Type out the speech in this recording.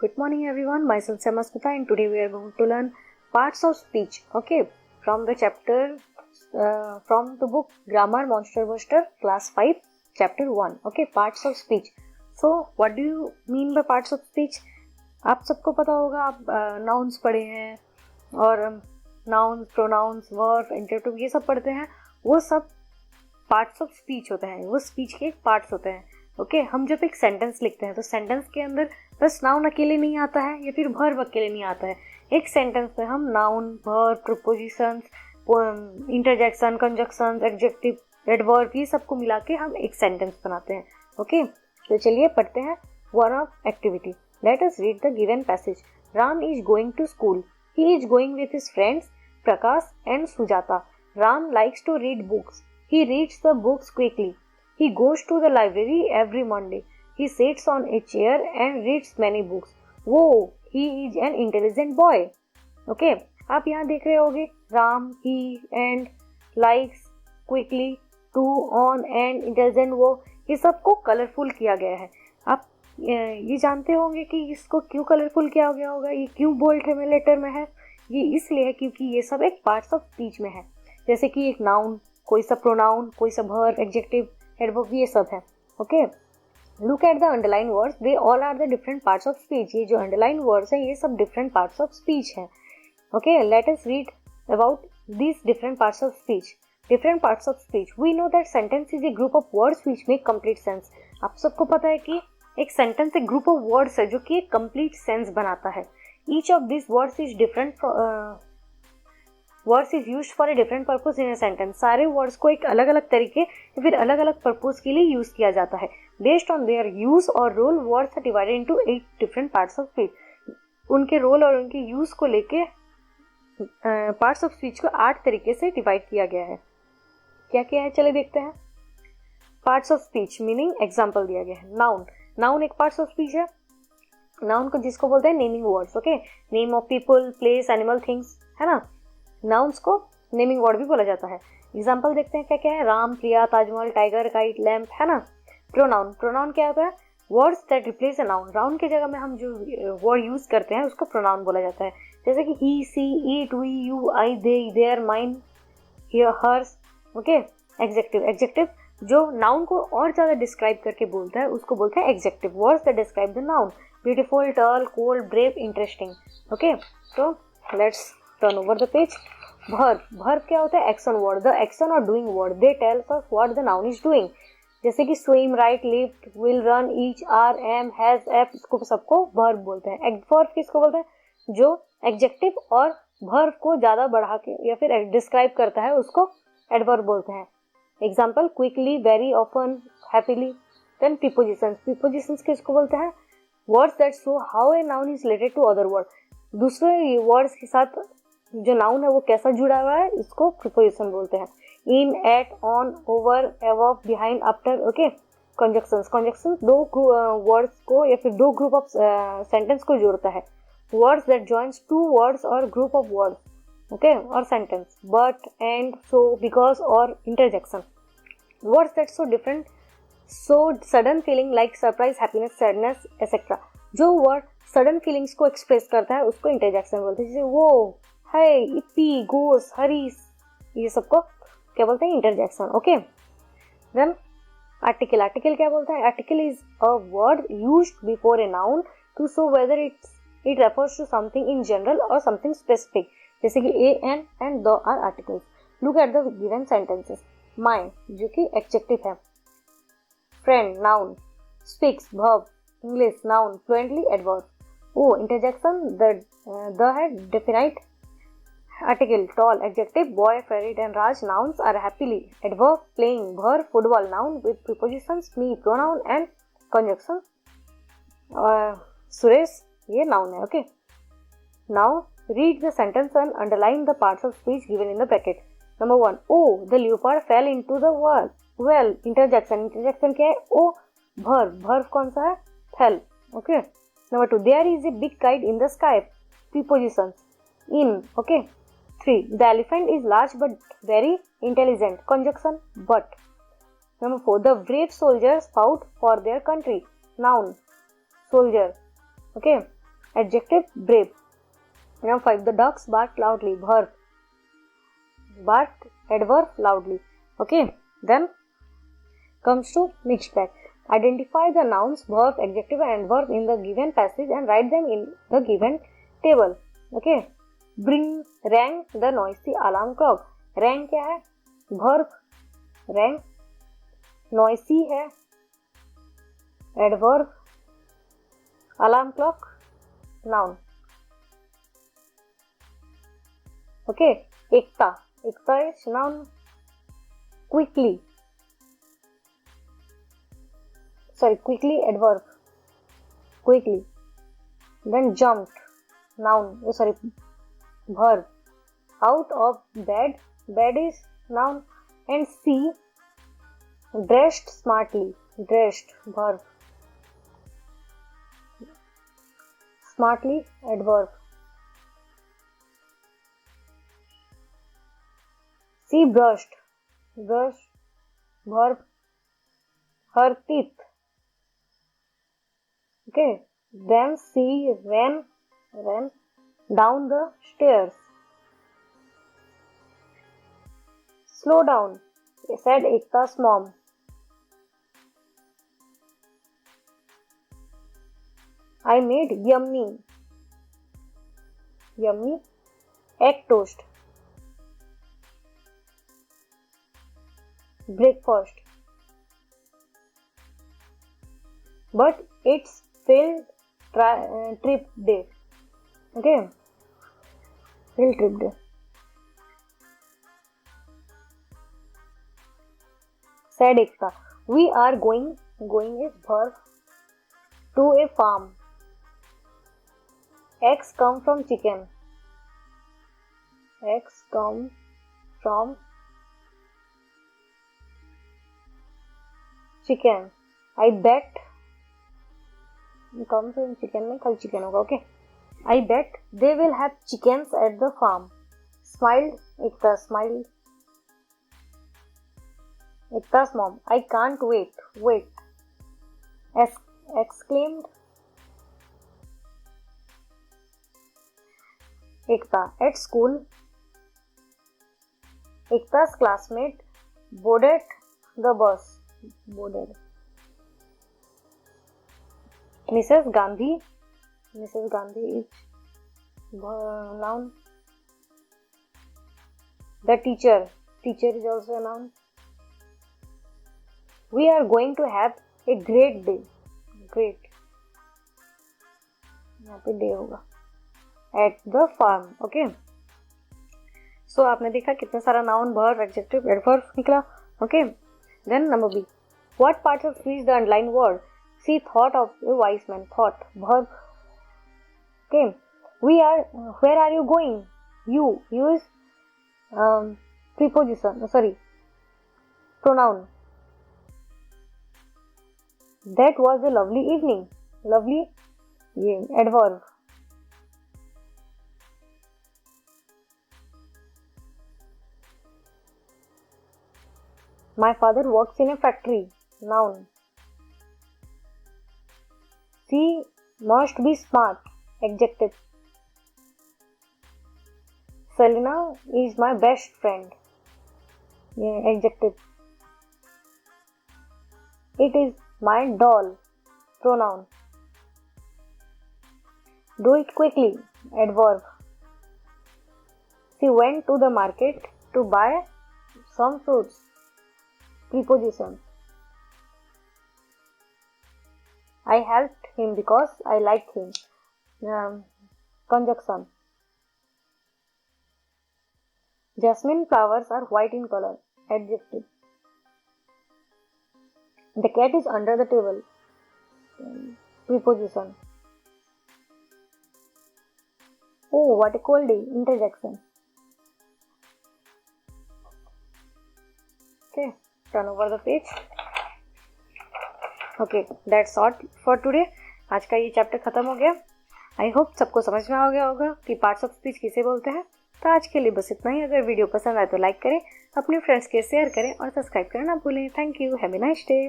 Good morning everyone, myself Samasmita and today we are going to learn parts of speech, okay, from the chapter, from the book Grammar Monster Buster class 5 chapter 1, okay, parts of speech. So what do you mean by parts of speech? आप सबको पता होगा, आप nouns पढ़े हैं और nouns, pronounce, verb, adjective ये सब पढ़ते हैं, वो सब पार्ट्स ऑफ स्पीच होते हैं, वो स्पीच के पार्ट्स होते हैं। ओके हम जब एक सेंटेंस लिखते हैं तो सेंटेंस के अंदर बस नाउन अकेले नहीं आता है या फिर वर्ब अकेले नहीं आता है। एक सेंटेंस में हम noun, verb, prepositions, interjection, conjunctions, adjective, adverb ये सबको मिला के हम एक सेंटेंस बनाते हैं। ओके तो चलिए पढ़ते हैं one of activity. Let us read the given passage. Ram is going to school. He is going with his friends Prakash and Sujata. Ram likes to read books. He reads the books quickly. He goes to the library every Monday. He sits on a chair and reads many books. Whoa, he is an intelligent boy. Okay, आप यहाँ देख रहे होगे Ram, he and likes, quickly, to, on and intelligent, वो ये सबको colourful किया गया है। आप ये जानते होंगे कि इसको क्यों कलरफुल किया गया होगा, ये क्यों बोल्ड में लेटर में है। ये इसलिए है क्योंकि ये सब एक पार्ट्स ऑफ स्पीच में है। जैसे कि एक नाउन, कोई सा प्रोनाउन, कोई सा वर्ब, एडजेक्टिव, एडवर्ब ये सब है। Okay look at the underline words, they all are the different parts of speech. ये जो अंडरलाइन वर्ड्स हैं ये सब डिफरेंट पार्ट्स ऑफ स्पीच हैं। Okay let us read about these different parts of speech. Different parts of speech. We know that sentence is a group of words which make complete sense. आप सबको पता है कि एक sentence एक group of words है जो कि एक कंप्लीट सेंस बनाता है। Each of these words is different words is used for a different purpose in a sentence. सारे वर्ड्स को एक अलग अलग तरीके या फिर अलग अलग पर्पस के लिए यूज किया जाता है। बेस्ड ऑन देयर यूज और role words are divided into 8 different parts of speech. उनके रोल और उनके यूज को लेके पार्ट्स ऑफ स्पीच को 8 तरीके से डिवाइड किया गया है। क्या क्या है चले देखते हैं। Parts of speech meaning example दिया गया है। नाउन, नाउन एक पार्ट्स ऑफ स्पीच है। नाउन को जिसको बोलते हैं naming words. Okay name of people, place, animal, things, है ना। नाउन्स को नेमिंग वर्ड भी बोला जाता है। एग्जाम्पल देखते हैं क्या क्या है। राम, प्रिया, ताजमहल, टाइगर, काइट, लैम्प, है ना। प्रोनाउन, प्रोनाउन क्या होता है? Words that replace a noun. Noun की जगह में हम जो वर्ड यूज करते हैं उसको प्रोनाउन बोला जाता है। जैसे कि he, she, it, we, you, I, they, there, mine, here, hers. Okay adjective, adjective जो नाउन को और ज्यादा डिस्क्राइब करके बोलता है उसको बोलते हैं adjective. Words that describe the noun. Beautiful, tall, cold, brave, interesting. Okay तो let's turn over the page. Verb, verb क्या होता है? Action word. द एक्शन और doing word, they tells us what the noun is doing. जैसे कि swim, write, lift, will, run, each, are, am, has, एफ, इसको सबको वर्ब बोलते हैं। एडवर्ब किसको बोलते हैं? जो एडजेक्टिव और वर्ब को ज्यादा बढ़ा के या फिर डिस्क्राइब करता है उसको एडवर्ब बोलते हैं। Example quickly, very, often, happily. Then prepositions, prepositions किसको बोलते हैं? Words that show how a noun is related to other word. दूसरे वर्ड्स के साथ जो नाउन है वो कैसा जुड़ा हुआ है इसको प्रीपोजिशन बोलते हैं। In, at, on, over, above, behind, after. Okay conjunctions, conjunctions दो वर्ड्स को या फिर दो ग्रुप ऑफ सेंटेंस को जोड़ता है। Words that joins two words और ग्रुप ऑफ वर्ड्स। ओके और sentence. But, and, so, because और interjection. Words that so different, so sudden feeling like surprise, happiness, sadness etcetera. जो वर्ड सडन फीलिंग्स को express करता है उसको interjection बोलते हैं। जैसे वो, है, इप्पी, गोस, हरीस, ये सबको क्या बोलते हैं? Interjection. Okay then article, article क्या बोलता है? Article is a word used before a noun to show whether it refers to something in general और समथिंग स्पेसिफिक। जैसे कि a, and the are articles. Look at the given sentences. My जो कि adjective है। Friend noun. Speaks verb. English noun. Fluently adverb. Oh interjection the है definite article. Tall adjective. Boy, Farid and Raj nouns are happily. Adverb playing. Verb football. Noun with prepositions me, pronoun and conjunction. Suresh ये noun है. Okay. Now read the sentence and underline the parts of speech given in the bracket. Number 1. Oh, the leopard fell into the well. Well interjection. Interjection क्या है? Oh verb. Verb कौन सा है? Fell. Okay. Number 2. There is a big kite in the sky. Prepositions. In. Okay. 3. The elephant is large but very intelligent. Conjunction but. Number 4. The brave soldiers fought for their country. Noun. Soldier. Okay. adjective brave. Number 5, the ducks barked loudly. Verb, barked, adverb, loudly. Okay, then comes to mixed bag. Identify the nouns, verb, adjective and adverb in the given passage and write them in the given table. Okay, rang the noisy alarm clock. Rang क्या है? Verb, rang. Noisy है adverb. Alarm clock, noun. Okay, ekta is noun. Quickly, adverb. Quickly. Then jumped, noun. Verb. Out of bed is noun. And see, dressed smartly, verb. Smartly, adverb. See, brushed, verb. Her teeth. Okay, then she ran down the stairs. Slow down, said Ekta's mom. I made yummy egg toast. Breakfast. But it's field trip day. Okay, field trip day. Said Ekta, we are going is verb, to a farm. Eggs come from chicken. Eggs come from chicken. I bet come from chicken में कल chicken होगा. Okay, I bet they will have chickens at the farm. Smiled Ekta. Ekta's mom, I can't wait. Exclaimed Ekta. At school, Ekta's classmate boarded the bus. Mrs. Gandhi is noun. The teacher is also a noun. We are going to have a great day. यहाँ पे day होगा. At the farm. Okay. So आपने देखा कितना सारा noun, verb, adjective, adverb निकला. Okay. Then number B. What parts of speech the underlined word? See, thought of a wise man. Thought, verb. Okay. Where are you going? You use preposition. Pronoun. That was a lovely evening. Lovely, adverb. My father works in a factory. Noun. She must be smart. Adjective. Selena is my best friend. Adjective. It is my doll. Pronoun. Do it quickly. Adverb. She went to the market to buy some fruits. Preposition. I helped him because I liked him. Conjunction. Jasmine flowers are white in color. Adjective. The cat is under the table. Preposition. Oh, what a cold day. Interjection. Okay, turn over the page. Okay, that's all for today. आज का ये chapter खत्म हो गया. I hope सबको समझ में आ गया होगा कि पार्ट्स ऑफ स्पीच किसे बोलते हैं. तो आज के लिए बस इतना ही. अगर वीडियो पसंद आए तो लाइक करें, अपने फ्रेंड्स के शेयर करें और सब्सक्राइब करना ना भूलें. Thank you. Have a nice day.